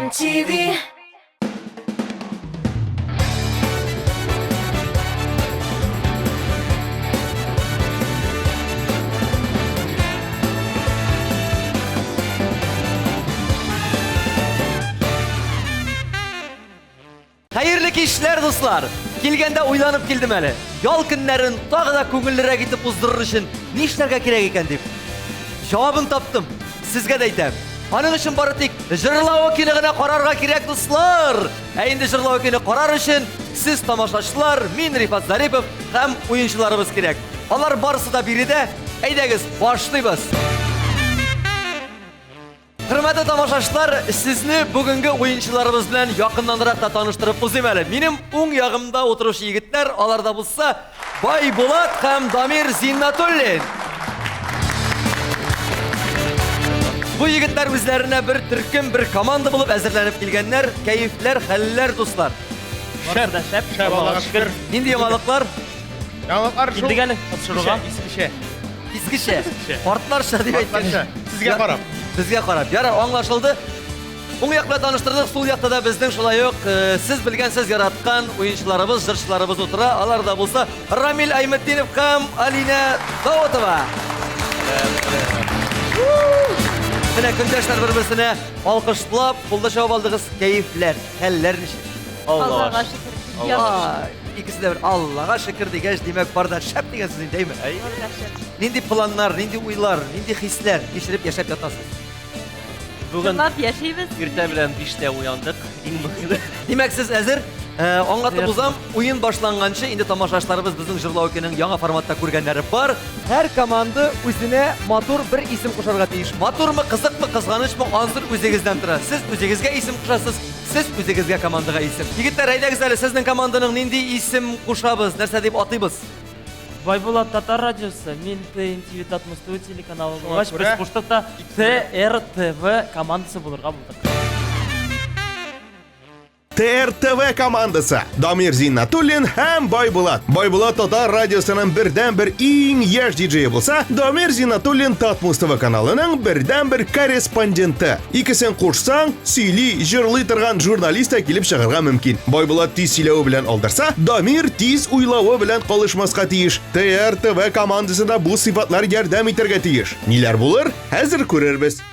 MTV. Hayırlı işler dostlar. Kelgende uylanıp geldim hele. Yol günlerin tağı da köngüllere gitip uzdurur için ne işlerge kerek eken deyip. Cevabın taptım. Sizge de aytayım. Onun için bari tek jırlav okiligine kararga kerek dostlar. Endi jırlav okini karar için siz tamaşaçılar, min Rifat Zaripov hem oyuncularımız kerek. Onlar barısı da biri de. Eydegiz başlayız. Hürmetli tamaşaçılar, sizni bugünkü oyuncularımız bilen yakınlandırak da tanıştırıp uzayım hele. Benim oң yağımda oturuş yigitler, alarda bulsa Baybulat hem Damir Zinnatullin. Bu yigitler üzerine bir türküm, bir komanda bulup hazırlanıp gelgenler, keyifler, haller dostlar. Şep Allah'a şükür. Nindi yamalıklar? Yamalıklar şu. Şimdi gelin. İskişe. İskişe. Portlarşa diye Portlarşa. Sizge karab. Bizge karab. Yara anlaşıldı. Oң yakla tanıştırdık, sol yakta da bizden şolay yok. Siz bilgen, siz yaratkan oyuncularımız, jırçılarımız otura. Alar da bulsa Ramil Aymetdinov hem Alina Davutova. Yine gündeşler birbirine alkışlap, kulda şovab aldığınız keyifler, heller nişin. Allah'a şükür. İkisi de bir Allah'a şükür diye demek barda şep diye sizin değil mi? Nindi planlar, nindi uylar, nindi hisler geçirip yaşayıp yatasınız. Bugün Yıllar yaşayımız. irte bilen 5'te uyandık. Demek siz hazır. Anlatıp uzam, oyun başlangançı, indi tamaşaçlarımız bizim jırlav okinin yana formatta көргенleri var. Her komanda özüne matur bir isim kuşarga teyiş. Matur mu, kızık mı, kızganış mı, anzır özegizden tıra. Siz özegizge isim kuşasız, siz özegizge komandaga isim. Yigitler, aydagiz әлі sizin komandanın nindi isim kuşabız, nerse deyip atıyız? Байболат Татар радиосы, мен ТНТV Татмосту телеканалы болғаш, Ура. біз құштықта ТРТВ командасы болырға болдық. ТРТВ командасы Дамир Зиннатуллин hem Байбулат. Байбулат Татар радиосының бірден-бір ең яш диджейі болса, Дамир Зиннатуллин Татмустова каналының бірден-бір корреспонденті. Икісін қошсаң, сөйлей, жырлай тұрған журналиста келіп шығырға мүмкін. Байбулат тез сөйлеуі білән алдырса, Дамир тез уйлауы білән қалышмасқа тиіш. ТРТВ командасында бұл сипатлар ярдәм итәргә тиеш. Ниләр булыр? Хәзер күрербез.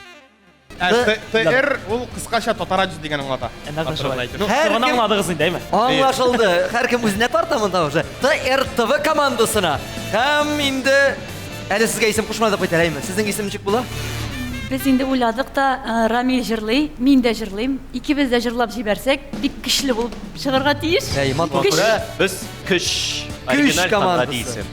ТР ол қысқаша Татар радиосы деген аңлата. Соған аңладығызын, деймі? Anlaşıldı. Her kim özüne tartamında уже. TRTV komandasına. Hem indi... Әлі sizge isim kuşmadık beyler, mi? Sizin isimcik bula? Biz indi uyladık da Ramil jırlay, min de jırlayım. İkimiz de jırlap jibersek, bir kişili bulup шығырға тиіш. Матур. Biz Kış. Kış komandası. Isim.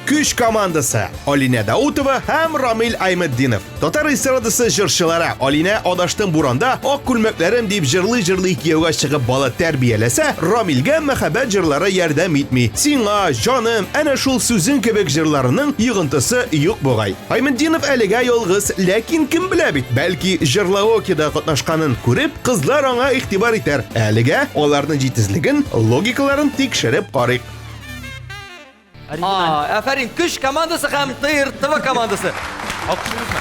Күш командасы Алина Даутова hem Рамил Aymetdinov. Татар эстрадасы жырчылары Алина адаштың буранда ак күлмәкләрем дип жырлый-жырлый кияүгә чыгып бала тәрбияләсә, Рамилгә мәхәббәт жырлары ярдәм итми. Сиңа, җаным, әнә шул сүзең кебек жырларының йогынтысы юк бугай. Aymetdinov әлегә ялгыз, ләкин кем белә бит, бәлки жырлаокида катнашканын күреп, кызлар аңа игътибар итәр. Әлегә аларның җитезлеген, логикаларын тикшереп карыйк. Aferin, Kış komandası hem TRTV komandası.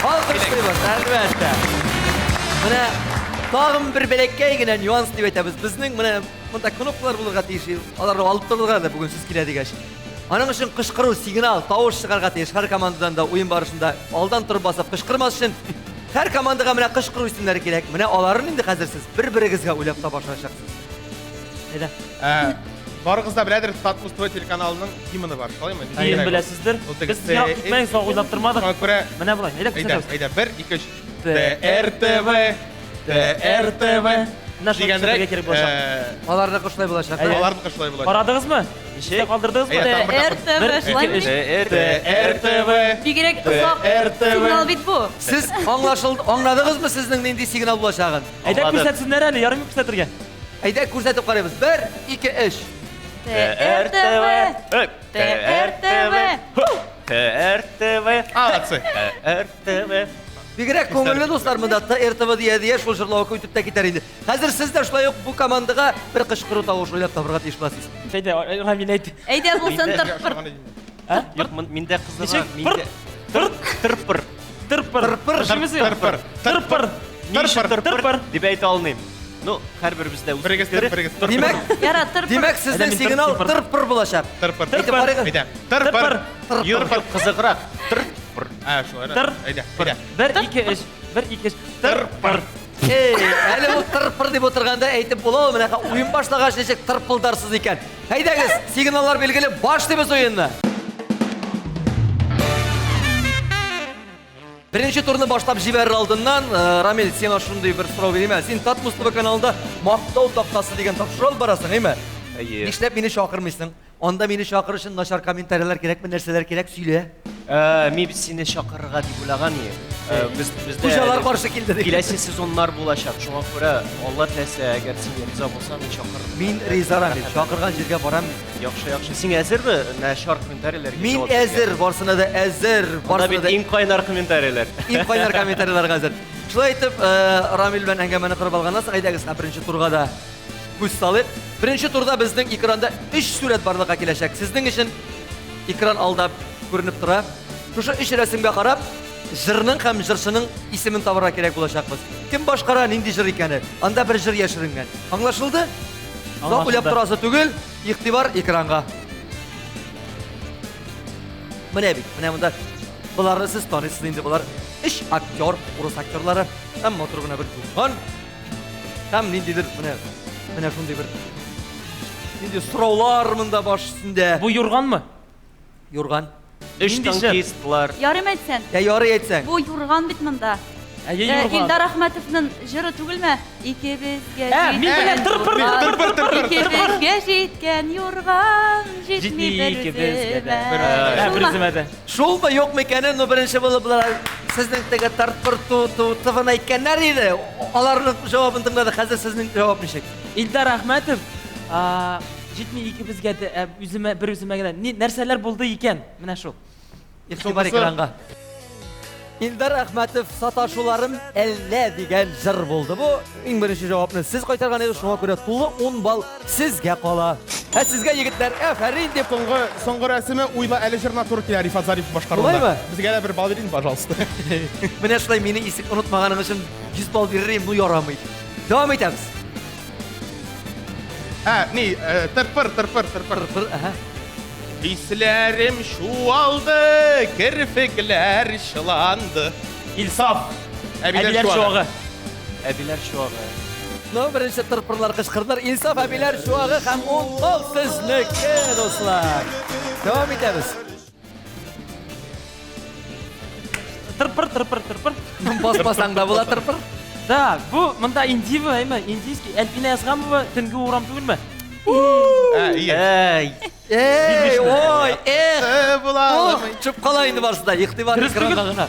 Alkışlayız, elbette. Mine, tağım bir belekkeye giden nüans deyip etemiz. Bizning mine, bunda knopkalar bulurga teyişi. Alarını alıp dururlar da bugün siz kiledi geç. Onun için kışkırı, signal, tavuş çıkarga teyiş. Her komandadan da oyun barışında aldan turub basıp kışkırmaz için her komandaga mine kışkırı isimleri gerek. Mine aların indi hazırsız. Bir-birigizge uylap da başlaşacaksınız. Неді? Барығыз да біләдір Татмустова телеканалының гимні бар. Қалай ма? Кейін білесіздер. Біз сұрақ күтмейін, соға ойлап тұрмадық. Міне бұлай, Айда, көрсетеміз. айда, 1, 2, 3. ТРТВ, ТРТВ. Мына шыртыға керек болашақ. Alarını kışlay bulaşak. Аларды қышлай болады. Қарадыңыз ма? Іште қалдырдыңыз ба? TRTV, şılay mı? ТРТВ. Bir gerek ıslak signal bit bu. Siz anladınız mı sizin nindi signal bulaşağın? Әйдә көрсәтсінлер әлі, ярым көрсәтірге. Ayda ko'rsatib qaraymiz. 1, 2, 3. TRTV, TRTV. TRTV. Ağlatsı. TRTV. Bigirek ko'ngilli dostlar bunda TRTV diye şol jırlağı YouTube'da gitar indi. Hazır sizler şulay yok bu komandaga bir qışqırу тавыш ойлап табырга тиешмәсез. Әйдә, Рамил әйт. Eyde bulsan tırpır. Yok, minde kızlar. Ничек? Tırpır. Тырпыр. Тырпыр. Тырпыр. Тырпыр. Дип әйтә алмыйм. Ну, һәрбер бездә үз Бірігістер. Демек, Яра, тырпыр. демек сезден Әдәмин сигнал тырпыр. тырпыр булачак. Тырпыр. Әйтеп карыйгыз. Әйдә. Тырпыр. Юк, кызыграк. Тырпыр. Шулай. Тыр. Әйдә. Бер, ике, үч. Бер, ике, үч. Тырпыр. Эй, әле бу тырпыр дип отырганда әйтеп була, менә уен башлагач ничек тырпылдарсыз икән. Әйдәгез, сигналлар белгиле, башлыйбыз уенны. Беренче турны башлап җибәрер алдыннан, Рамил, сиңа шундый бер сорау бирәм. Син Татмус ТВ каналында мактау тактасы дигән тапшырыл барасың, әйме? Әйе. Нишләп мине чакырмыйсың? Анда мине чакыр өчен начар комментарийлар кирәкме, нәрсәләр кирәк, сөйлә. Мин сине чакырырга дип уйлаган идем. Бездә Хуҗалар каршы килде дип. киләсе сезоннар булачак. Шуңа күрә Алла теләсә, әгәр син риза булсаң, мин чакырырмын. Мин риза Рамил, чакырган җиргә барам. Яхшы, яхшы. Син әзерме? Начар комментарийләргә Мин җавап бирергә? әзер, барсына да әзер, Анда барсына бит да иң кайнар комментарийлар. иң кайнар комментарийларга әзер. Шулай итеп, Рамил белән әңгәмәне кырып алганнан соң, әйдәгез, беренче турга да күз салыйк. Беренче турда безнең экранда 3 сурәт барлыкка киләчәк. Сезнең өчен экран алда күренеп тора. Шушы 3 рәсемгә карап, җырның һәм җырчының исемен табарга кирәк булачакбыз. Кем башкара, нинди җыр икәне? Анда бер җыр яшеренгән. Аңлашылды? Зак уйлап торасы түгел, игътибар экранга. Менә бит, менә монда буларны сез таныйсыз инде, булар 3 актер, урыс актерлары, һәм матур гына бер туган. Һәм ниндидер менә шундый бер нинди сораулар монда баш өстендә. Бу юрганмы? Юрган. 3 Нинди җыр? танкистлар. Ярым әйтсән. Я ярый әйтсәң. Бу юрган бит монда. Әйе, юрган. Илдар Әхмәтовның җыры түгелме? Икебезгә Мин белән тырпыр. Икебезгә җиткән юрган җитми Икебезгә дә. беребезгә. Бер үземәдә. Шулмы юкмы икәнен, ну беренче булып булар сезнең теге тартпыр тывын әйткәннәр иде. Аларның җавабын тыңлады. Хәзер сезнең җавап ничек? Илдар Әхмәтов, җитми икебезгә дә үземә бер үземә генә нәрсәләр булды икән? Менә шул. Игътибар экранга. Илдар Әхмәтов саташуларым әллә дигән җыр булды бу. Иң беренче җавапны сез кайтарган идегез, шуңа күрә тулы 10 балл сезгә кала. Сезгә егетләр, афәрин дип Соңгы рәсеме уйла әле җырына туры килә Рифат Зарипов башкаруында. Булаймы? Безгә дә бер бал бирин, пожалуйста. менә шулай мине исек онытмаганың өчен 100 балл бирерим, ну ярамый. Дәвам итәбез. Тырпыр. Тырпыр, Хисләрем шуалды, кирфекләр шыланды. Илсаф. Әбиләр шуагы. Әбиләр шуагы. Ну, беренче тырпырлар кычкырдылар. Инсаф әбиләр шуагы һәм 10 балл сезнеке, дуслар. Дәвам итәбез. Тырпыр. Баспасаң да була тырпыр. Так, бу монда индива, әйме, индийский Альпина язганмы, төнге урам түгелме? Эй, Эй, ой, Булалым. Чып кала инде барсында, игътибар Дөрес экранга түгел. гына.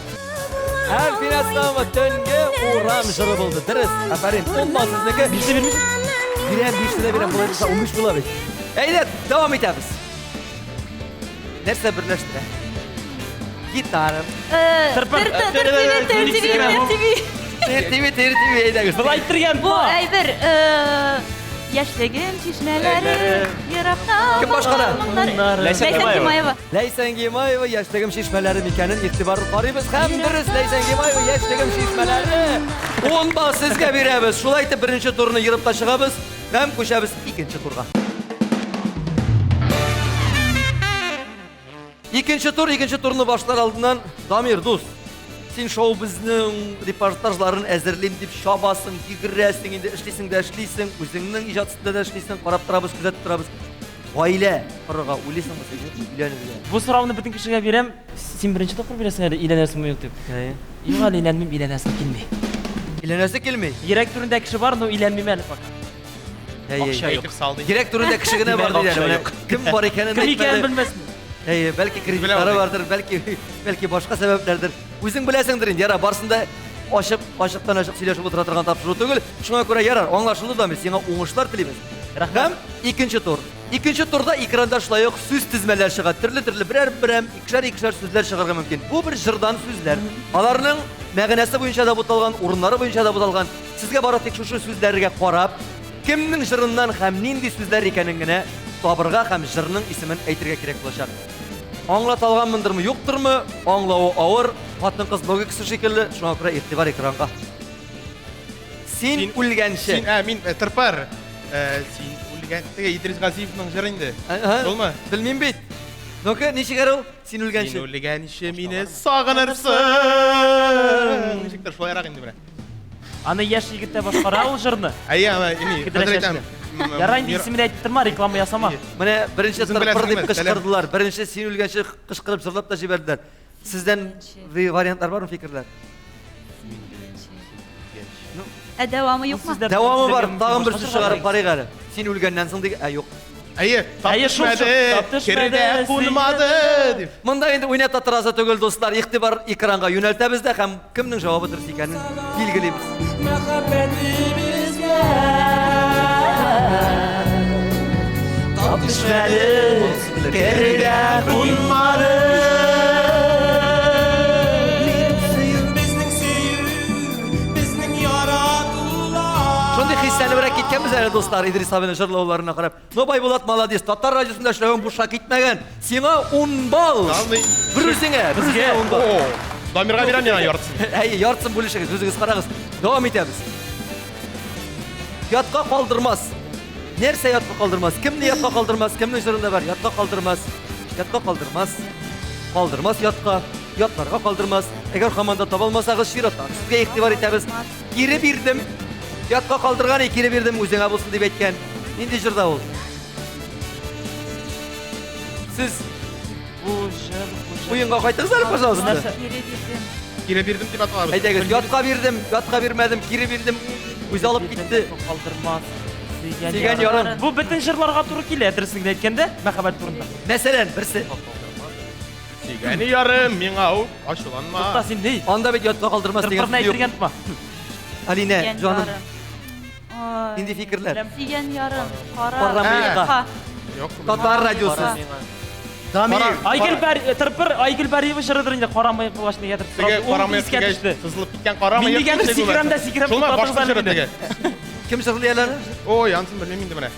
Альпинасынамы төнге урам җыры булды. Дөрес, афәрин. 10 балл сезнеке. Биште бирмисез? Бирәм, 5 дә бирәм, булай булса 13 була бит. Әйдә, дәвам итәбез. Нәрсә берләштерә? Гитара. Тырпыр. Тиви, әйдәгез. Былай иттергән Бу әйбер яшьлегем чишмәләре, ерактан Кем башкара? Ләйсән Гимаева. Ләйсән Гимаева яшьлегем шишмәләре микәнен игътибар карыйбыз һәм дөрес Ләйсән Гимаева яшьлегем шишмәләре. 10 балл сезгә бирәбез. Шулай итеп беренче турны йырып та чыгабыз һәм күчәбез икенче турга. Икенче турны башлар алдыннан Дамир дус, син шоу безнең репортажларын әзерлим дип шабасың, йөгерәсең, инде эшлисең дә эшлисең, үзеңнең иҗатсында да эшлисең, карап торабыз, күзәтеп торабыз. Гаилә корырга уйлыйсыңмы син? Өйләнергә. Бу сорауны бөтен кешегә бирәм. Син беренче тапкыр бирәсең әле, өйләнәсеңме юк дип. Юк әле өйләнмим, өйләнәсем килми. Өйләнәсе килми. Йөрәк түрендә кеше бар, но өйләнмим әле пока. Акча юк. Әйтеп салды. Директ турында кеше генә бар Димәк, диде. акча Менә юк. кем бар икәнен Кем икәнен әйтмәде. белмәсен. Бәлки кредитлары бардыр, бәлки башка сәбәпләрдер. Үзең беләсеңдер инде. Яра, барсында ачыктан ачык сөйләшеп утыра торган тапшыру түгел. Шуңа күрә ярар, аңлашылды да, без сиңа уңышлар телибез. Һәм икенче тур. Икенче турда экранда шулай ук сүз тизмәләр чыга. Төрле берәр икешәр сүзләр чыгарга мөмкин. Бу бер җырдан сүзләр. Аларның мәгънәсе буенча да буталган, урыннары буенча да буталган. Сезгә бары тик шушы сүзләргә карап, кемнең җырыннан һәм нинди сүзләр икәнен генә табырга һәм җырның исемен әйтергә кирәк булачак. Аңлаталганмындырмы, юктырмы? Аңлавы авыр, хатын-кыз логикасы шикелле, шуңа күрә игътибар экранга. Sen үлгәнче. Мин тырпар. Син үлгән. Теге Идрис Газиевның җыры инде. Булма? Белмим бит. Ну-ка, ничегәр ул? Син Син үлгәнче. үлгәнче мине сагынырсың. Ничектер шулайрак инде менә. Аны яшь егеттә башкара ул җырны. Хәзер әйтәм. Ярай инде исемен әйтеп торма, реклама ясама. Менә беренче Үзең тырпыр беләсеңме? дип кычкырдылар. Беренче син үлгәнче кычкырып җырлап та җибәрделәр. Сездән вариантлар бармы, фикерләр? Дәвамы юкмы? Сездә- Дәвамы бар, Сездә- тагын бер башка сүз җырлар чыгарып карыйк әле. Син үлгәннән соң диге, юк. Шул, Тапшырмады, кердә кунмады дип. Монда инде уйната торасы түгел, достар. Игътибар экранга юнәлтәбез дә һәм кемнең җавабы дөрес икәнен билгелибез. Шундый хисләнебрәк киткәнбез әле, достар, Идрис абыйның җырлауларына карап. Ну, Байбулат молодец, Татар радиосында эшләгән бушка китмәгән. Сиңа 10 балл. Бер үзеңә, безгә 10 балл. Дамирга бирәм миңа яртысын. Яртысын бүлешегез, үзегез карагыз. Дәвам итәбез. Ятка калдырмас. Нәрсә ятка калдырмас? Кемне ятка калдырмас? Кемнең җырында бар? Ятка калдырмас. Ятка калдырмас. Калдырмас ятка. Ятларга калдырмас. Әгәр команда таба алмасагыз, чираттан сезгә игътибар итәбез. Кире бирдем. Ятка калдырган, кире бирдем, үзеңә булсын дип әйткән. Нинди җырда ул? Сез Бу җыр, уенга кайтыгыз әле, пожалуйста. Нәрсә? Кире бирдем дип аталабыз. Әйдәгез, ятка бирдем, ятка бирмәдем, кире бирдем. Үзе алып китте. Калдырмас. Сөйгән ярым. Бу бөтен җырларга туры килә, дөресен әйткәндә, мәхәббәт турында. Мәсәлән, берсе. Сөйгәне ярым миңа ул ачуланма. Тукта син ди. Анда бит ятка калдырмас дигән Тырпырны сүз юк. әйтергән тма. Алина, җаным, нинди фикерләр? Сөйгән ярым, Карамыйга. Юк. Татар радиосы. Дамир. Тырпыр Айгөл Бариева җырыдыр инде, карамый булашны ядыр. Теге карамый кигәч сызылып киткән карамый. Мин дигән сикрәмдә сикрәп Шулма башка тотатыгыз җыры әле теге. Кем җырлый алар? Ой, янсын белмим инде менә.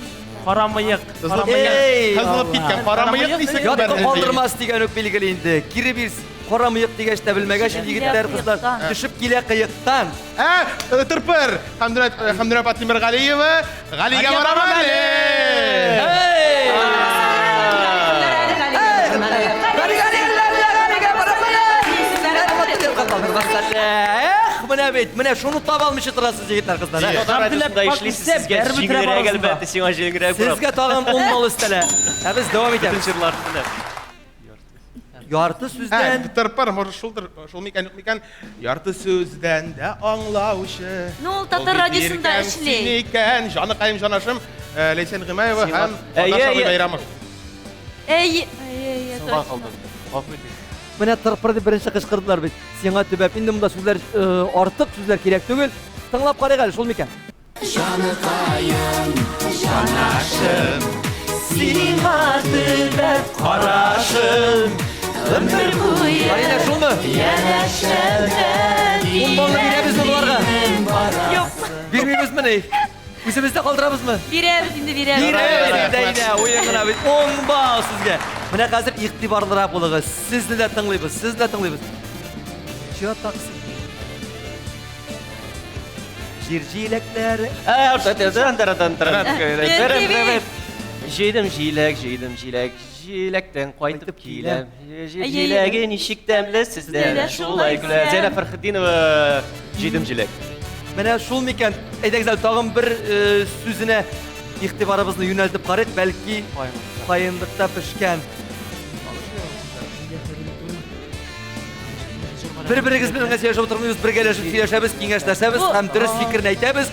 Карамыйк. Эй, Сызылып киткән карамый дисәк Ятка калдырмас дигән үк билгеле инде. Кире бирс. Карамыйк дигәч тә белмәгәч егетләр, кызлар төшеп килә кыектан. Тырпыр. Хамдулла Патимиргалиева, Галига барам Менә бит, менә шуны таба алмыйча торасыз егетләр, кызлар. Радиосында эшлисез, сезгә җиңелрәк әлбәттә, сиңа җиңелрәк булыр. Сезгә тагын 10 балл өстәлә. Ә без дәвам итәбез. Җырлар белән. Ярты сүздән Тырпыр, может шул микән юк микән? Ярты сүздән дә аңлаучы. Ну, ул Татар радиосында эшли. Икән, җаныкаем җанашым, Ләйсән Гыймаева һәм Әйе, Шабый әйе. Байрамов. Сыңа калдым. Гафу итегез. менә тырпыр дип беренче кычкырдылар бит. Сиңа төбәп инде монда сүзләр артык сүзләр кирәк түгел. Тыңлап карыйк әле, шул микән? Сиңа төбәп карашым. Ömür boyu Алина, шулмы? Янәшәдә 10 баллы бирәбезме буларга? Юк. Бирмибезме ни? Үзебездә калдырабызмы? Бирәбез инде, бирәбез. Бирәбез инде, уен гына бит. 10 балл сезгә. Менә хәзер игътибарлырак булыгыз. Сезне дә тыңлыйбыз, сезне дә тыңлыйбыз. Чия таксы. Җир җиләкләре. Җыйдым җиләк, җиләктән кайтып киләм. Җиләге ничек тәмле сездә, шулай көлә. Зәйнәп Фәрхетдинова, җыйдым җиләк. Менә шул микән. Әйдәгез әле тагын бер сүзенә игътибарыбызны юнәлтеп карыйк, бәлки каенлыкта пешкән. Бер-берегез белән сөйләшеп утырмыйбыз, бергәләшеп сөйләшәбез, киңәшләшәбез һәм дөрес фикерне әйтәбез.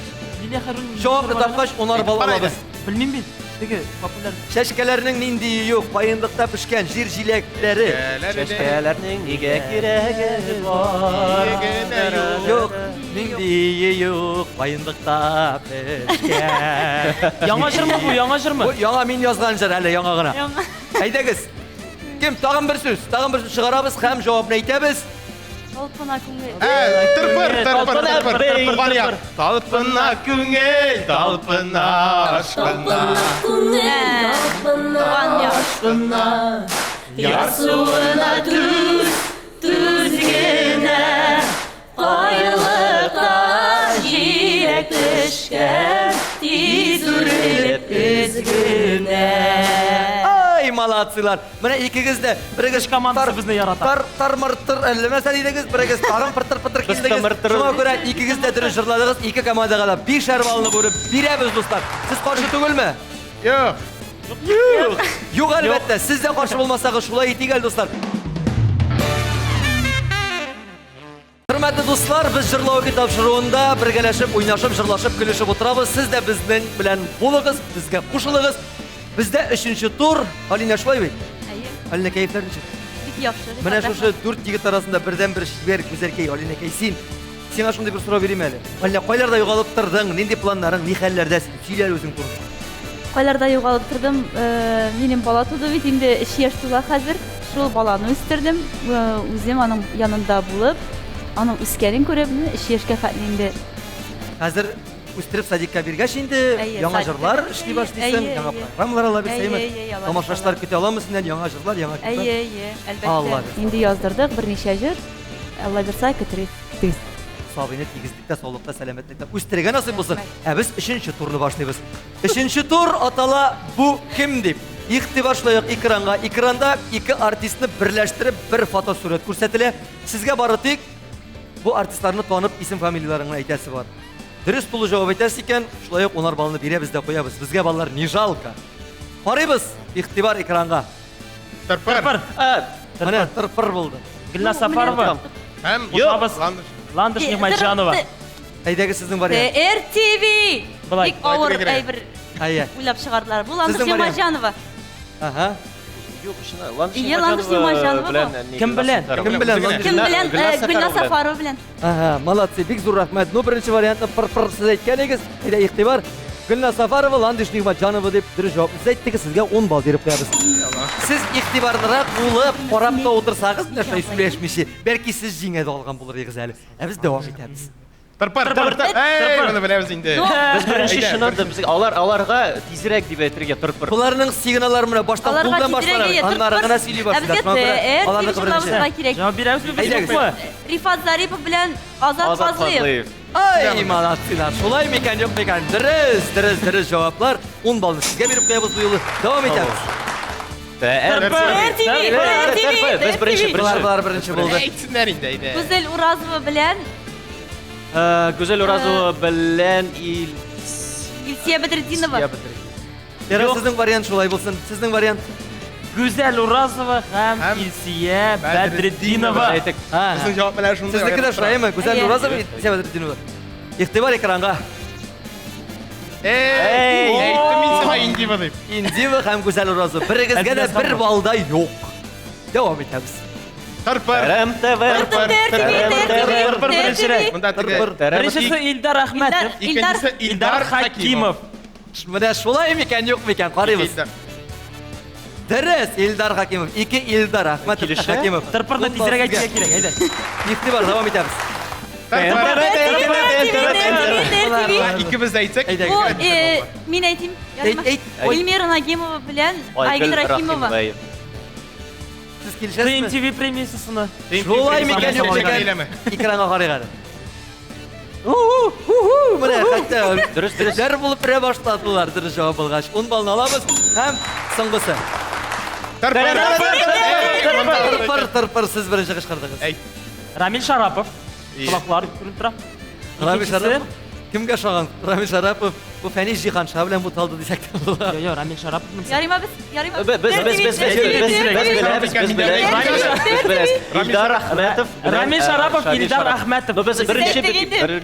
Җавапны тапкач, 10 балл алабыз. Белмим бит. Теге популяр. Чәчкәләрнең нинди юк, каенлыкта пешкән җир җиләкләре. Чәчкәләрнең нигә кирәге бар? Юк, нинди юк, каенлыкта пешкән. Яңа җырмы бу, яңа җырмы? Бу яңа мин язган җыр әле, яңа гына. Әйдәгез. Кем тагын бер сүз чыгарабыз һәм җавапны әйтәбез. Талпына күңел. Тырпыр. Талпына күңел, талпына ашкына. Ярсуына түз генә, кайлыкта җиләк erişken Tiz ürelip üzgüne Ay malatsılar. Buna ikigiz de birigis komandası bizni yaratar. Tarmırtır ellemesen idiniz, birigis tagın pırtır pırtır Biz kindiniz. tımırtır. Şuna göre ikigiz de dürüşürladınız, iki komandaga da 5'er balını koyup biremiz dostlar. Siz karşı tügülme? Yok. Yok elbette. Siz de karşı olmasanız şulay iti gel dostlar. Hürmetli dostlar, biz jırlау kitapşırığında birgeleşip, oynaşıp, jırlaşıp, gülüşüp oturabız. Siz de bizden bilen bulunuz, bizge kuşulunuz. Bizde 3-nji tur. Alina şulay bey. Alina keyifler için. Bik yaxşı. Mana şu 4 yigit arasında birden bir şiver güzelkey Alina keysin. Sana şunday bir soru vereyim hele. Alina qaylarda yo'qolib turding? Nindi planlaring, ne hallardasan? Söyler özüň tur. Qaylarda yo'qolib turdim. Menim bala tudu bit, endi 3 yaş to'la hozir. Şol balani o'stirdim. O'zim aның yanında bo'lib, aның o'sganin ko'rib, 3 yaşga qatnaydi. Hozir o'stirib sadikka bergaч endi Ayy, yangi sadikka. jırlar ishli boshlaysan, Ayy, yangi ayy. programmalar ala bersaymi? Ayy, Allah Tomoshachilar kute olamizsan, yangi jırlar, yangi kitlar. Ayye, Allah albatta. bersin. Endi yozdırdık bir neçe jir. Allah bersa kitirib. Sabine tigizlikte, sağlıkta, selametlikte o'stirgan nasip bo'lsin. Biz 3-nji turni boshlaymiz. 3-nji tur atala bu kim deb iqtiborshlayoq ekranga. Ekranda iki artistni birlashtirib bir fotosurat ko'rsatilar. Sizga baratik bu artistlarni tanib ism familiyalarini aytasiz bor. Dürüst to'g'ri javob aytasiz ekan, shulayaq 10 balni beramiz deb qo'yamiz. Bizga ballar ne jalka. Qaraymiz iqtibor ekranga. Tırpır. Mana tirpir bo'ldi. Gülnaz Safarova. Hem Yok. Landır. Landish Nigmatjanova. Haydagi sizning variant. RTV. Былай. Бик авыр Кире-кире. әйбер Ayya. уйлап чыгардылар. Бу Ландыш Сезнең вариант. Ямажанова. Aha. Yok şuna. Lan İyi, Landish Nigmatjanova bu. Kim bilen? Kim bilen? Ким белән? Гүлназ Сафарова белән. Aha, молодцы, bek zo'r rahmat. No birinchi variantni pir siz aytgan ekansiz. Ida iqtibor Gulnaz Safarova, Landish Nigmatjanova deb durish javob. Siz aytdingiz, sizga 10 ball berib qo'yamiz. Siz iqtiborliroq bo'lib, qarab da o'tirsangiz, nashay suylashmishi, balki siz jingada olgan bo'lar egiz hali. Biz davom etamiz. Tırpır. Ey, bunu bilemiz indi. Biz birinchi şuna da biz alarga tezirek deb aytırga tırpır. Bularning signallari mana boshdan Аларга qo'ldan boshlanadi. тизрәге Аннарыгына сөйлей башлыйлар. Bizga жырлабызга кирәк. Cevap beremiz mi? Biz Ayda yok mu? Рифат Зарипов белән Азат Azat Фазлыев. Fazlıyev. Ay malatsilar. Şolay mekan yok mekan. Diriz cevaplar. 10 balını sizge berip qo'yamiz bu yo'li. Davom etamiz. Biz birinchi Bular birinchi bo'ldi. Eğitsinler indi. Eyde. Güzel Urazova белән Güzel Urazova bilen Илсия Бедретдинова. Era sizning variant şolay bo'lsin. Sizning variant. Güzel Urazova hem Hem İlsiye Bedretdinova. Bedretdinova. aytık. Ha. Bizim cevap neler şunu da Sizniki de şurayımı? Güzel Ayy. Nurazov Sevadretdinova. İqtibor ekranga. Ey, eğitim insana indi bakayım. Indiva ham Güzel Nurazov. Birigizga da bir balda yo'q. Davom etamiz. Tırpır. Bunda tıkı. Birincisi İldar Ahmetov. İkincisi İldar Hakimov. Mana şolay mekan yo'q mekan qaraymiz. İldar. Diriz Eldar Hakimov. 2 Eldar Ahmetov İkilişi. Hakimov. Tırpırda tezirek aytga kerak. Haydi. İqtibor davom etamiz. İkimiz de eğitsek. Ayda. Bu men aytayım. Ayt. Эльмира Нагимова белән Айгөл Рахимова. Siz kelishasizmi? TNTV премиясысыны. Şolay mekan yo'q mekan. Ekranga qaraygan. Mana hatta dürüstler bulup bire başladılar dürüst cevap algaç. 10 balını alamız. Hem so'nggisi. Tırpır siz birinchi qishqirdingiz. Ramil Sharapov. Quloqlari ko'rinib turadi. Ramil İkincisi- Sharapov. Kimga o'xshagan? Ramil Sharapov bu fani jihan sha bilan bu taldi desak da bo'lar. Yo, Ramil Sharapov. Yarima biz, yarima. İldar Ahmetov. Ramil Sharapov, İldar Ahmetov. Biz birinchi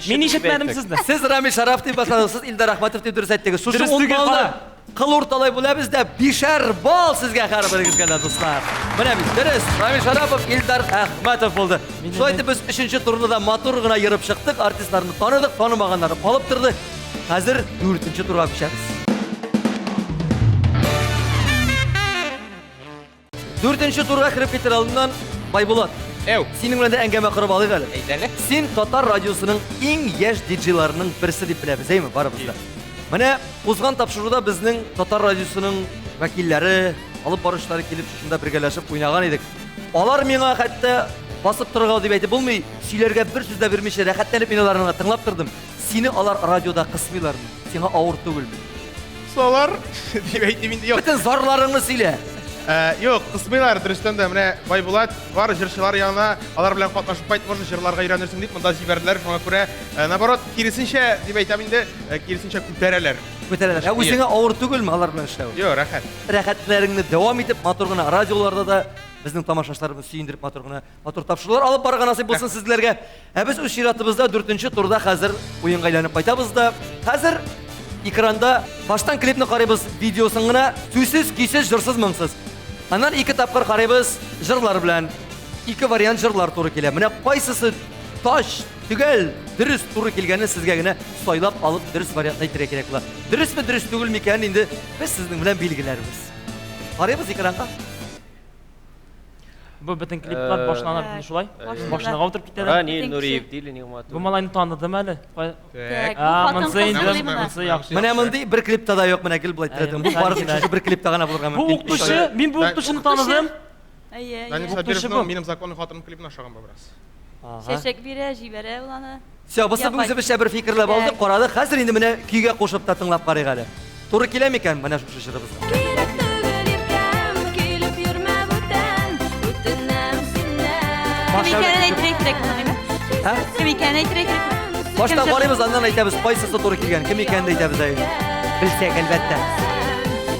Men eshitmadim sizni. Siz Ramil Sharapov deb boshladiz, siz Eldar Ahmetov deb durust aytdingiz. Shu 10 Durustligi balni qara. qil o'rtalay bo'lamiz da 5er ball sizga har biringizga do'stlar. Mana biz durust Ramil Sharapov, Eldar Ahmetov bo'ldi. Shu aytib biz 3-turni da motorgina yirib chiqdik, artistlarni tanidik, tanimaganlarni qolib turdi. Hozir 4-turga ko'chamiz. 4-turga kirib ketar oldindan Baybulat. Ev. Sening bilan angama qurib olaylik hali. Eydeli. Sen Tatar radiosuning eng yosh DJ-larining birisi deb bilamiz, aymi? Baribizda. Mana o'zgan topshiruvda bizning Tatar radiosuning vakillari olib borishlari kelib shunda birgalashib o'ynagan edik. Ular menga hatto басып тұрғау деп әйтеп болмай, сөйлерге бір сөз дә бермейше рәхәтләнеп мин аларны тыңлап тұрдым. Сине алар радиода кысмыйлар. Сиңа авыр түгелме? Солар дип әйтеп инде юк. Бүтән зарларыңны сөйлә. Юк, кысмыйлар дөрестән дә менә Байбулат бар җырчылар янына, алар белән катнашып кайт, можно җырларга өйрәнерсең дип монда җибәрделәр. Шуңа күрә, наоборот, киресенчә дип әйтәм инде, киресенчә күтәрәләр. Күтәрәләр. Үзеңә авыр түгелме алар белән эшләү? Юк, рәхәт. Рәхәтләреңне дәвам итеп, матур гына радиоларда да безнең тамашачыларыбыз сөендереп матур гына матур тапшырулар алып барырга насыйп булсын сезләргә. Без үз чиратыбызда 4нче турда хәзер уенга әйләнеп кайтабыз да. Хәзер экранда баштан клипны карыйбыз, видеосын гына сүзсез, көйсез, җырсыз, моңсыз. Аннан 2 тапкыр карыйбыз җырлар белән. 2 вариант җырлар туры килә. Менә кайсысы таш, төгәл, дөрес туры килгәнне сезгә генә сайлап алып дөрес вариантны әйтергә кирәк була. Дөресме, дөрес түгелме икәнен инде без сезнең белән билгеләрбез. Карыйбыз экранга. Bu bütün klipler başlanır bütün şulay. Başına oturup Ра, giderler. Нил Нуриев değil, Нигмат. Bu malayını tanıdım hele. Так. Mınsı indi, Mınsı. mınsı yaxşı. Менә мондый бер клипта да юк, менә кел булай тирәдем. Бу бары шушы бер клипта гына булырга Bu мөмкин. uqtuşı, ben bu uqtuşunu tanıdım. Әйе. Данил Укытучы Сабировның бу. минем законный хатын клипын ашаган ба бераз. Чәчәк бирә, җибәрә уланы. Все, бу үзебезчә бер фикерләп алдык, карадык. Хәзер инде менә көйгә кушып та тыңлап карыйк әле. Туры киләме икән менә шушы җырыбызга? Кирәк түгел иркәм, килеп йөрмә бүтән, үтенәм синнән. Кем икәнен әйтергә кирәк булган. Һә? Кем икәнен әйтергә кирәк. Башта карыйбыз, аннан әйтәбез, кайсысы туры килгән, кем икәнен дә әйтәбез әйе. Белсәк әлбәттә.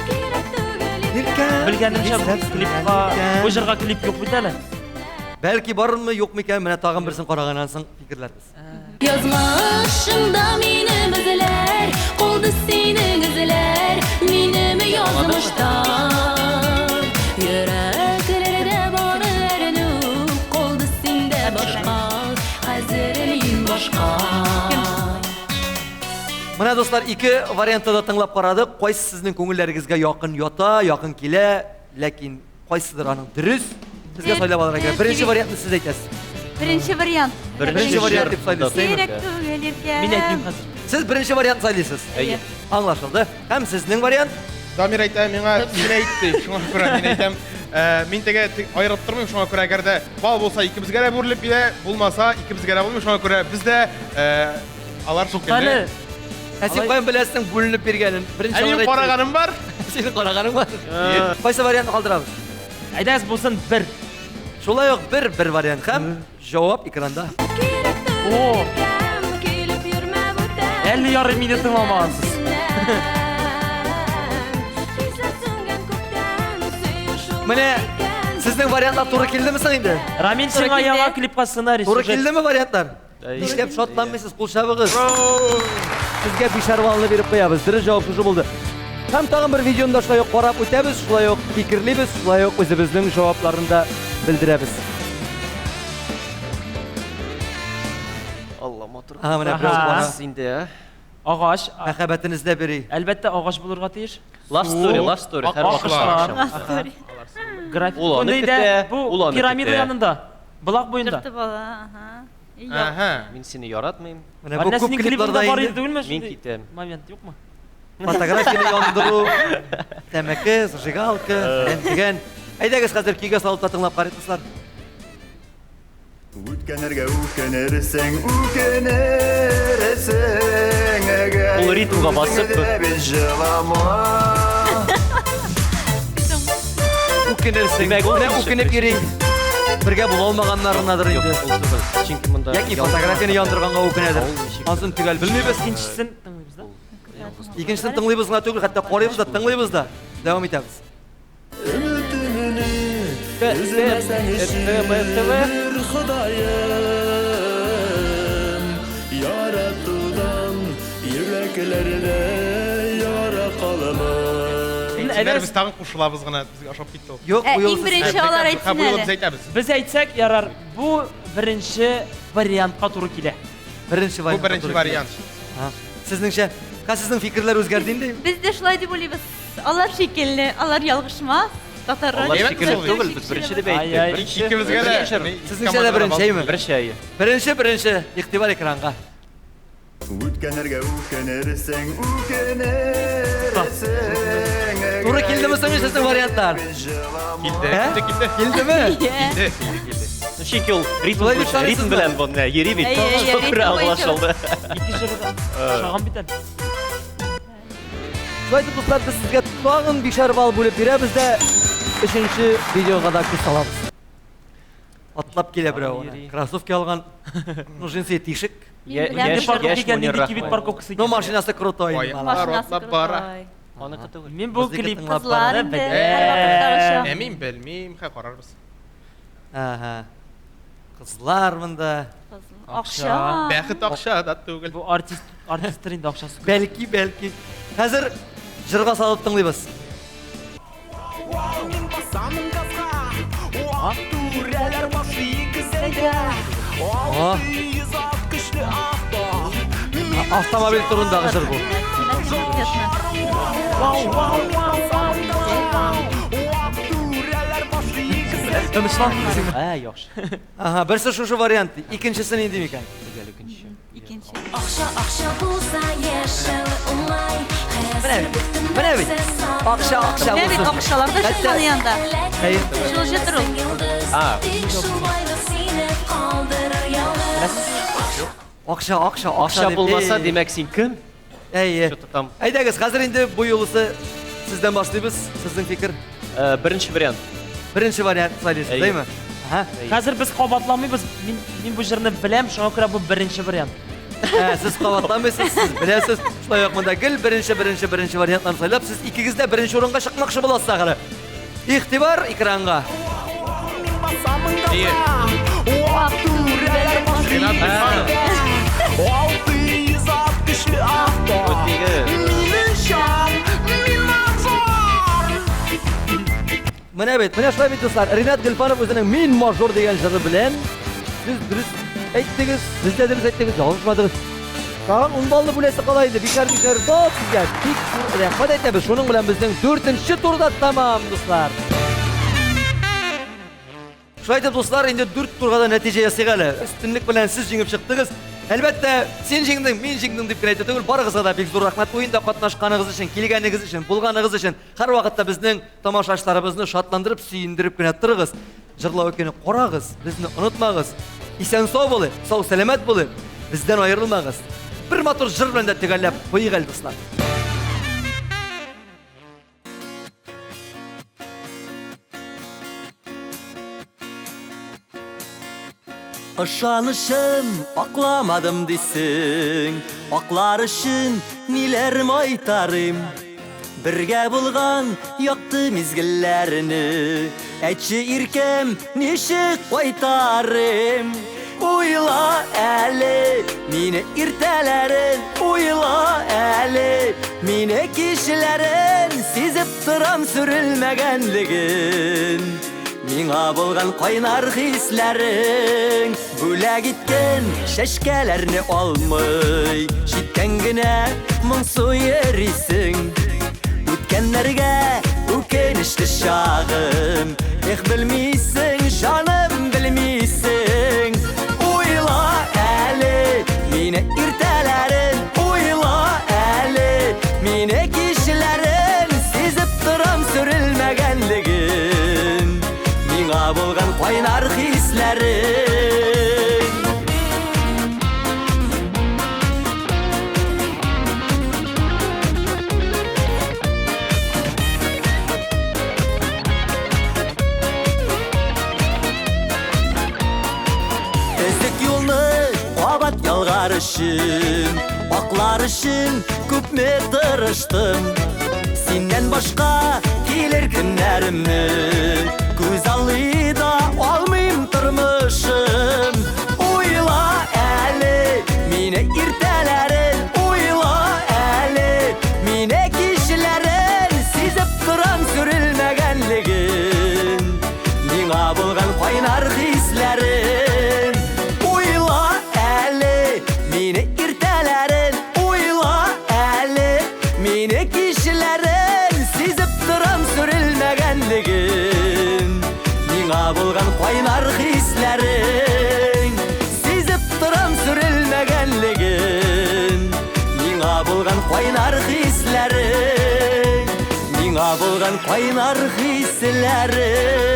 Кирәк түгел Иркән. Bilgenimce bu klipka, bu jırga klip yok bir tane. Бәлки бармы, юкмы икән, менә тагын берсен караганнан соң фикерләрбез. Язмышымда минем эзләр, калды синең эзләр, минем язмыштан. Йөрәкләрдә барырны, калды синдә башка, хәзер мин башка. Менә дуслар, 2 вариантта да тыңлап карадык. Кайсы сезнең күңелләрегезгә якын ята, якын килә, ләкин кайсыдыр аның дөрес? Сезгә сайлап алырга кирәк. Беренче вариантны сез әйтәсез. Беренче вариант. Беренче вариант дип сайлыйсыз. Кирәк түгел иркәм. Ben etmeyeyim hazır. Сез беренче вариант сайлыйсыз. Әйе. Аңлашылды. Һәм сезнең вариант? Дамир әйтә, миңа син әйтте. Шуңа күрә мин әйтәм, мин теге аерып тормыйм. Шуңа күрә әгәр дә бал булса икебезгә дә бүрелеп бирә, булмаса икебезгә дә булмый. Шуңа күрә бездә алар Tane. Син каян беләсең бүленеп биргәнен? Беренче Әле вариант. караганым бар. Синең караганың бар. Кайсы вариантны калдырабыз? Aydaz bulsun bir. Шулай ук бер вариант һәм җавап экранда. Кирәк түгел Oo. иркәм, килеп йөрмә бүтән. 50 yarım minut tınlamağısız. Менә сезнең вариантлар туры килдеме соң инде? Ramin Sonra Singha kimde? yağa klipka ssenarий. Туры сюжет. килдеме вариантлар? Нишләп шатланмыйсыз, кул чабыгыз? Сезгә бишарвалны биреп куябыз. Дөрес җавап шушы булды. Һәм тагын бер видеоны да шулай ук карап үтәбез, шулай ук фикерлибез, шулай ук үзебезнең җавапларны да белдерәбез. Allah motor. Aha, менә Aha. бераз бара. Siz indi ha. Ağaç. Мәхәббәтенездә бери. Elbette ağaç bulurga teyir. Last story, last story. Her vakit Alkışlar. akşam. Grafik. Ulanı Bu neydi? kütle, Bu ulanı piramida kütle. yanında. Bulak boyunda. Жырты бала, аха. Yok. Aha. Min seni yaratmayayım. Менә бу күп Annesinin klibinde клипларда var idi инде değil mi? Min Şimdi kitem. moment yok mu? фотографияны яндыру, тәмәке, зажигалка, дигән. Әйдәгез хәзер көйгә салып та тыңлап карыйк дуслар. Үткәнергә үкенерсең, үкенерсең әгәр. Ул ритмга басып, Без җылама. Үкенерсең. Димәк, ул Менә кеше үкенеп йөри. Бергә була алмаганнарынадыр Yok, инде. ol түгел. Çünkü bunda Яки фотографияны яндырганга үкенәдер. Ул ничек? Ансын төгәл белмибез. İkincisini tanıyoruz da. Икенчесен тыңлыйбыз гына түгел, хәтта карыйбыз да, тыңлыйбыз да. Дәвам итәбез. Ходаем яратудан йөрәкләрдә яра калымы. Әйтсәләр без тагын кушылабыз гына, безгә ашап китте ул. Юк, бу Иң юл беренче алар әйтсен Biz әле. әйтәбез. Biz әйтсәк ярар. Bu birinci variantка туры килә. Беренче Бу вариант. беренче вариант. Сезнеңчә, сезнең фикерләр үзгәрде инде? Biz de şulay дип уйлыйбыз. Алар шикелле, алар ялгышмас. Татар Allah Evet, şükür oluyor. түгел. Biz birinci de Ay, ay. әйттек. Birinci. Икебезгә дә. Сезнеңчә дә беренчеме? Bir şey. Беренче, игътибар экранга. Үткәнергә үкенерсең, үкенерсең әгәр. Туры килдеме соң сезнең вариантлар? Килде, Ә? килде. Килдеме? Килде. Чөнки ул ритм Шулай дип буенча, саныйсызмы? ритм белән бу йөри бит. Әйе, әйе, Шуңа күрә ритм буенча. аңлашылды. Ике җырда шаган бит. Шулай итеп, дуслар, без сезгә тагын 5 балл бүлеп бирәбез дә 3нче видеога да күз салабыз. Атлап килә берәү. Йөри. Кроссовки алган. Ну, jinsi тишек. Яшь Дигән Мунир нинди кибет Рахман. парковкасы. Но машинасы крутой. Аялар атлап бара. Аныкы түгел. Мен бу Музыка клип тыңлап Кызлар бара. инде һәрвакыт Ә мин белмим, хә карарбыз. Ага. Кызлар монда. Акча. Бәхет акча да түгел. Бу артисттер инде акчасы. Бәлки. Хәзер җырга салып тыңлыйбыз. Автомобиль турындагы җыр бу. Тынычлан. Яхшы. Ага, берсе шушы вариант. Икенчесе нинди микән? Төгәл икенче. Икенче. Акча булса яшәү уңай. Менә бит. Акча Менә бит булсын. акчалар да чыккан янда. Әйе. Шул җитер ул. Акча Акча булмаса, димәк син кем? Әйе. Что-то там. Әйдәгез, хәзер инде бу юлысы сездән башлыйбыз. Сезнең фикер. Беренче вариант. Беренче вариант сайлыйсыз, Әйе. дәйме? Ага. Хәзер без кабатламыйбыз. Мин бу җырны беләм, шуңа күрә бу беренче вариант. Сез кабатламыйсыз, сез беләсез. Шулай ук монда гел беренче вариантларны сайлап, сез икегез дә беренче урынга чыкмакчы буласыз ахыры. Игътибар экранга. Менә бит, менә шулай бит дуслар. Ринат Гөлфанов үзенең "Мин мажор" дигән җыры белән сез дөрес әйттегез, сез дә дөрес әйттегез, ялгышмадыгыз. Тагын 10 баллы бүләсе кала иде. Бикар да сезгә. Бик рәхмәт әйтәбез. Шуның белән безнең 4нче турда тамам, дуслар. Шулай итеп, дуслар, инде 4 турга да нәтиҗә ясыйк әле. Өстенлек белән сез җиңеп чыктыгыз. Әлбәттә, син җиңдең, мин җиңдем дип әйтә түгел, барыгызга да бик зур рәхмәт. Уенда катнашканыгыз өчен, килгәнегез өчен, булганыгыз өчен, һәр вакытта безнең тамашачыларыбызны шатландырып, сөендереп кенә торыгыз. Җырлау икәнне карагыз, безне онытмагыз. Исән-сау булыйк, сау-сәламәт булыйк. Бездән аерылмагыз. Бер матур җыр белән дә төгәлләп куйыйк әле, дуслар. Ышанышым аклamadım дисең, аклар өчен ниләрне айтарым. Бергә булган якты мизгелләрне, әйтче иркем, ничек кайтарым? Уйла әле, мине иртәләрен, уйла әле, мине кичләрен, сизеп торам сүрелмәгәнлеген. Миңа булган кайнар хисләрең, бүләк иткән шәшкәләрне алмый, җиткән генә моңсу йөрисең. Үткәннәргә үкенечле чагым, белмисең, җаным белмисең. Уйла әле, мине иртәләрен, уйла әле, мине кичләрен, сизеп торам сүрелмәгәнлеген. Миңа булган кайнар хисләрең. Эзек юлны кабат ялгар өчен, аклар өчен күпме тырыштым. Синнән башка килер көннәремне, күз алыйда алмыйм тормышым. Уйла әле, мине иртәләрен, уйла әле, мине кичләрен, сизеп торам сүрелмәгәнлеген. Миңа булган кайнар хисләрен. Уйла әле, мине иртәләрен, уйла әле, мине кичләрен, сизеп торам сүрелмәгәнлеген. Миңа булган кайнар хисләрең, сизеп торам сүрелмәгәнлеген. Миңа булган кайнар хисләрең, миңа булган кайнар хисләрең.